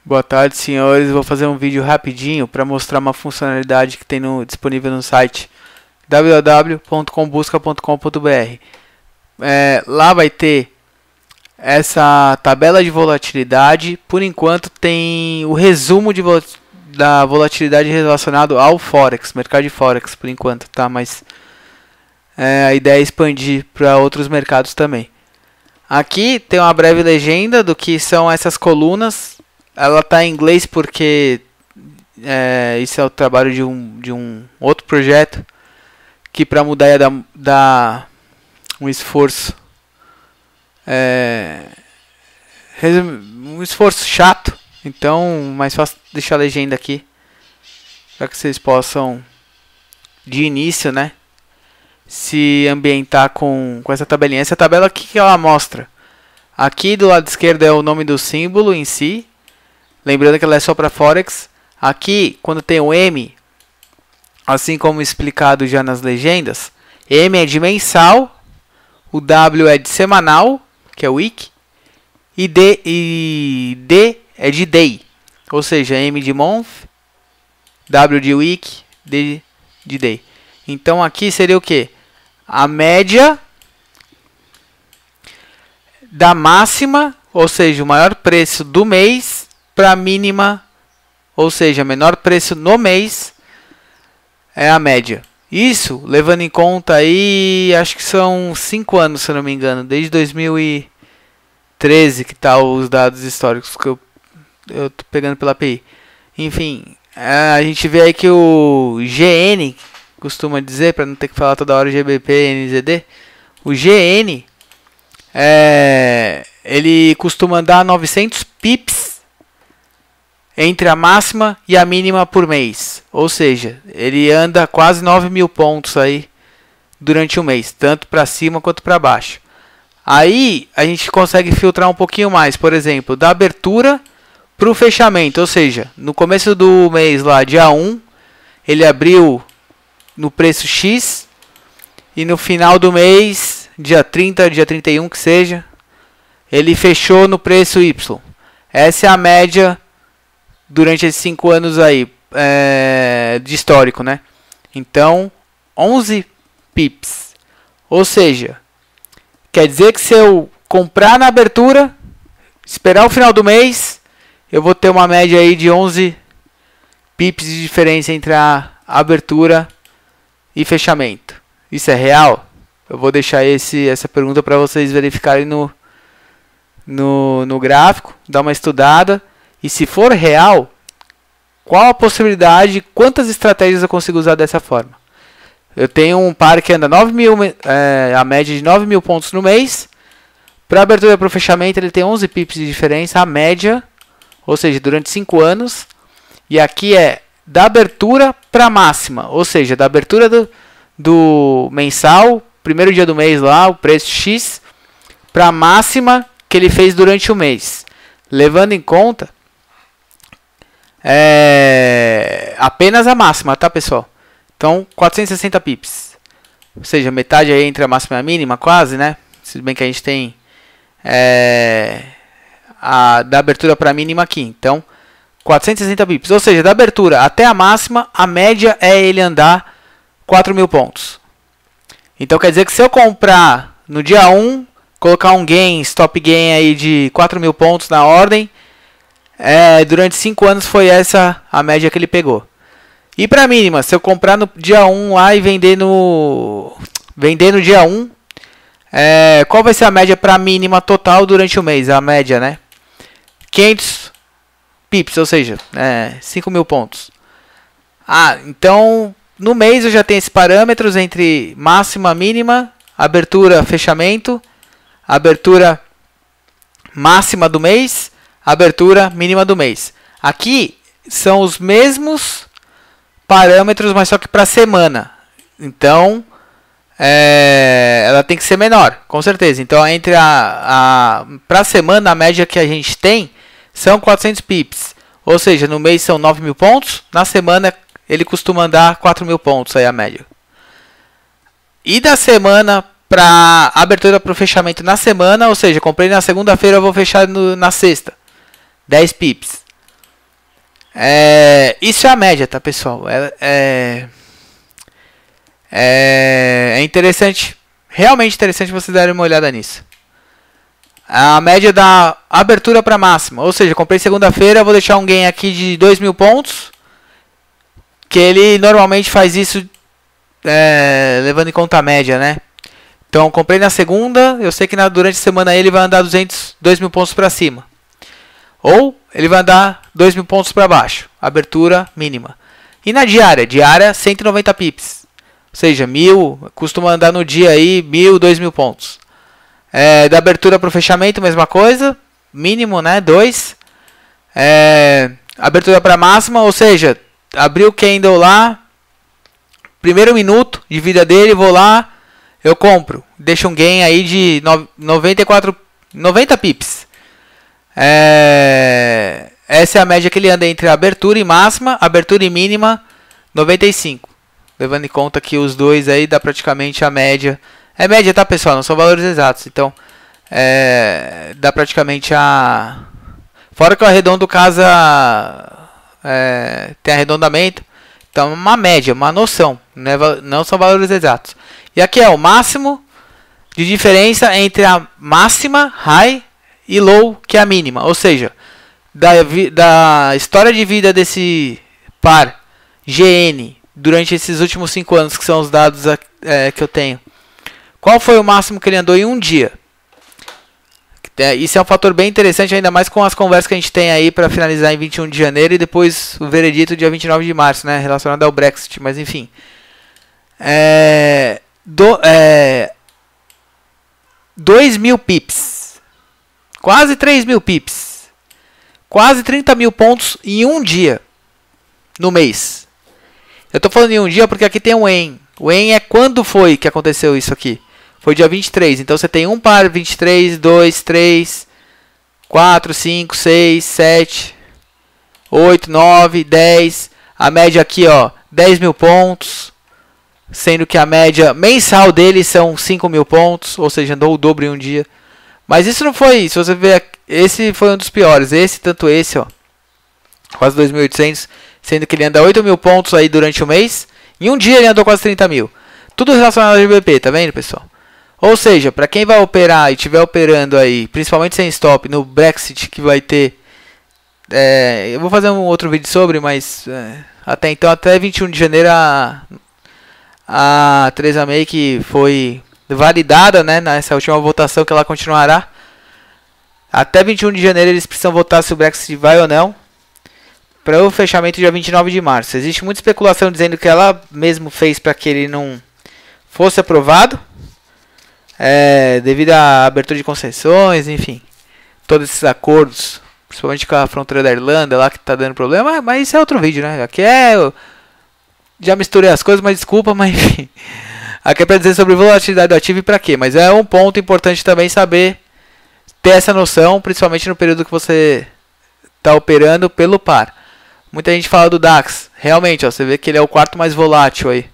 Boa tarde, senhores. Vou fazer um vídeo rapidinho para mostrar uma funcionalidade que tem disponível no site www.combusca.com.br. Lá vai ter essa tabela de volatilidade. Por enquanto tem o resumo da volatilidade relacionado ao Forex, mercado de Forex, por enquanto, tá? Mas a ideia é expandir para outros mercados também. Aqui tem uma breve legenda do que são essas colunas. Ela está em inglês porque isso é o trabalho de um outro projeto que, para mudar, ia dar um esforço chato. Então, mais fácil deixar a legenda aqui para que vocês possam, de início, né, se ambientar com essa tabelinha. Essa tabela aqui que ela mostra. Aqui do lado esquerdo é o nome do símbolo em si. Lembrando que ela é só para Forex. Aqui, quando tem o M, assim como explicado já nas legendas, M é de mensal, o W é de semanal, que é o week, e D é de day, ou seja, M de month, W de week, D de day. Então aqui seria o que? A média da máxima, ou seja, o maior preço do mês, para a mínima, ou seja, menor preço no mês, é a média. Isso levando em conta aí, acho que são 5 anos, se eu não me engano, desde 2013 que tá os dados históricos que eu tô pegando pela API. Enfim, a gente vê aí que o GN, costuma dizer, para não ter que falar toda hora GBP, NZD, o GN, ele costuma dar 900 pips entre a máxima e a mínima por mês. Ou seja, ele anda quase 9.000 pontos aí durante o mês, tanto para cima quanto para baixo. Aí a gente consegue filtrar um pouquinho mais, por exemplo, da abertura para o fechamento. Ou seja, no começo do mês, lá, dia 1, ele abriu no preço X, e no final do mês, dia 30, dia 31 que seja, ele fechou no preço Y. Essa é a média durante esses 5 anos aí, de histórico, né? Então, 11 pips. Ou seja, quer dizer que se eu comprar na abertura, esperar o final do mês, eu vou ter uma média aí de 11 pips de diferença entre a abertura e fechamento. Isso é real? Eu vou deixar essa pergunta para vocês verificarem no gráfico, dar uma estudada. E se for real, qual a possibilidade, quantas estratégias eu consigo usar dessa forma? Eu tenho um par que anda 9.000, a média de 9.000 pontos no mês. Para a abertura e para o fechamento ele tem 11 pips de diferença, a média, ou seja, durante 5 anos. E aqui é da abertura para a máxima, ou seja, da abertura do mensal, primeiro dia do mês lá, o preço X, para a máxima que ele fez durante o mês. Levando em conta apenas a máxima, tá, pessoal? Então, 460 pips. Ou seja, metade aí entre a máxima e a mínima, quase, né? Se bem que a gente tem da abertura para a mínima aqui. Então, 460 pips. Ou seja, da abertura até a máxima, a média é ele andar 4.000 pontos. Então, quer dizer que se eu comprar no dia 1, colocar um gain, stop gain aí de 4.000 pontos na ordem, durante 5 anos foi essa a média que ele pegou. E para mínima, se eu comprar no dia 1 lá e vender no dia 1, qual vai ser a média para mínima total durante o mês? A média, né? 500 pips, ou seja, 5.000 pontos. Então no mês eu já tenho esses parâmetros entre máxima, mínima, abertura, fechamento, abertura máxima do mês, abertura mínima do mês. Aqui são os mesmos parâmetros, mas só que para semana. Então, ela tem que ser menor, com certeza. Então, entre para a semana, a média que a gente tem são 400 pips. Ou seja, no mês são 9.000 pontos. Na semana, ele costuma andar 4.000 pontos, aí a média. E da semana para abertura para o fechamento na semana, ou seja, comprei na segunda-feira, eu vou fechar na sexta. 10 pips. Isso é a média, tá, pessoal? É interessante, realmente interessante vocês darem uma olhada nisso. A média da abertura para máxima, ou seja, comprei segunda-feira, vou deixar um gain aqui de 2.000 pontos, que ele normalmente faz isso levando em conta a média, né? Então, comprei na segunda, eu sei que durante a semana ele vai andar 2.000 pontos para cima. Ou ele vai andar 2.000 pontos para baixo, abertura mínima. E na diária? Diária 190 pips. Ou seja, 1.000, costuma andar no dia aí 1.000, 2.000 pontos. Da abertura para o fechamento, mesma coisa. Mínimo, né? 2. Abertura para máxima, ou seja, abriu o candle lá. Primeiro minuto de vida dele, vou lá, eu compro. Deixo um gain aí de 90 pips. Essa é a média que ele anda entre abertura e máxima, abertura e mínima 95. Levando em conta que os dois aí dá praticamente a média. É média, tá, pessoal? Não são valores exatos. Então, dá praticamente a... Fora que o arredondo casa... tem arredondamento. Então, uma média, uma noção. Né? Não são valores exatos. E aqui é o máximo de diferença entre a máxima, high, e low, que é a mínima. Ou seja, da história de vida desse par GN durante esses últimos 5 anos, que são os dados que eu tenho. Qual foi o máximo que ele andou em um dia? Isso é um fator bem interessante, ainda mais com as conversas que a gente tem aí para finalizar em 21 de janeiro e depois o veredito dia 29 de março, né, relacionado ao Brexit, mas enfim. 2.000 pips, quase 3.000 pips, quase 30.000 pontos em um dia, no mês. Eu estou falando em um dia porque aqui tem um EN. O EN é quando foi que aconteceu isso aqui. Foi dia 23, então você tem um par 23, 2, 3, 4, 5, 6, 7, 8, 9, 10. A média aqui, ó, 10.000 pontos. Sendo que a média mensal dele são 5.000 pontos, ou seja, andou o dobro em um dia. Mas isso não foi, se você ver, esse foi um dos piores. Tanto esse, ó, quase 2.800, sendo que ele anda 8.000 pontos aí durante o mês. Em um dia ele andou quase 30.000. Tudo relacionado ao GBP, tá vendo, pessoal? Ou seja, para quem vai operar e estiver operando aí, principalmente sem stop, no Brexit que vai ter... eu vou fazer um outro vídeo sobre, mas até então, até 21 de janeiro, a Theresa May que foi validada, né, nessa última votação, que ela continuará. Até 21 de janeiro eles precisam votar se o Brexit vai ou não, para o fechamento dia 29 de março. Existe muita especulação dizendo que ela mesmo fez para que ele não fosse aprovado, devido à abertura de concessões, enfim, todos esses acordos, principalmente com a fronteira da Irlanda lá que está dando problema, mas isso é outro vídeo, né? Aqui já misturei as coisas, mas desculpa, mas enfim. Aqui é para dizer sobre volatilidade do ativo e para quê, mas é um ponto importante também saber, ter essa noção, principalmente no período que você está operando pelo par. Muita gente fala do DAX, realmente, ó, você vê que ele é o quarto mais volátil aí.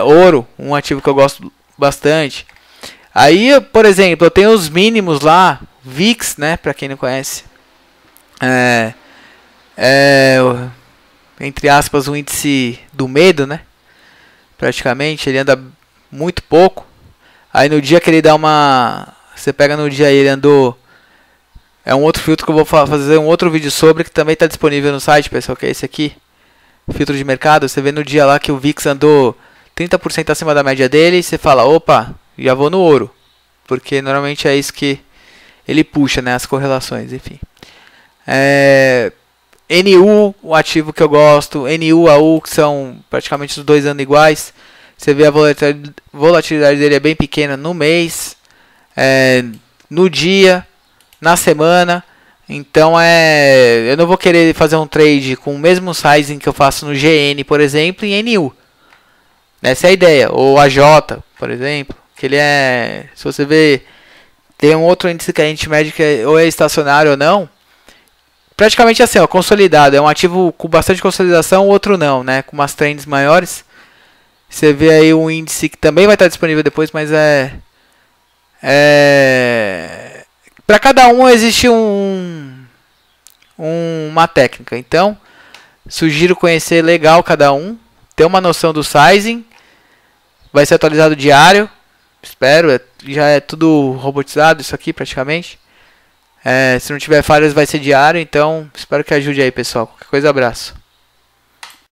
Ouro, um ativo que eu gosto bastante. Aí, por exemplo, eu tenho os mínimos lá, VIX, né, para quem não conhece. Entre aspas, um índice do medo, né? Praticamente, ele anda muito pouco. Aí no dia que ele dá uma... Você pega no dia aí, ele andou... É um outro filtro que eu vou fazer um outro vídeo sobre, que também está disponível no site, pessoal, que é esse aqui. Filtro de mercado. Você vê no dia lá que o VIX andou 30% acima da média dele, e você fala, opa, já vou no ouro. Porque normalmente é isso que ele puxa, né? As correlações, enfim. NU, o ativo que eu gosto. NU, AU, que são praticamente os dois andando iguais. Você vê a volatilidade dele é bem pequena no mês, no dia, na semana. Então eu não vou querer fazer um trade com o mesmo sizing que eu faço no GN, por exemplo, em NU. Essa é a ideia. Ou AJ, por exemplo, que ele se você ver, tem um outro índice que a gente mede que ou é estacionário ou não. Praticamente assim, ó, consolidado. É um ativo com bastante consolidação, outro não, né? Com umas trends maiores. Você vê aí um índice que também vai estar disponível depois, mas para cada um existe uma técnica. Então, Sugiro conhecer legal cada um, ter uma noção do sizing. Vai ser atualizado diário, espero, já é tudo robotizado isso aqui praticamente. Se não tiver falhas vai ser diário, então espero que ajude aí, pessoal. Qualquer coisa, abraço.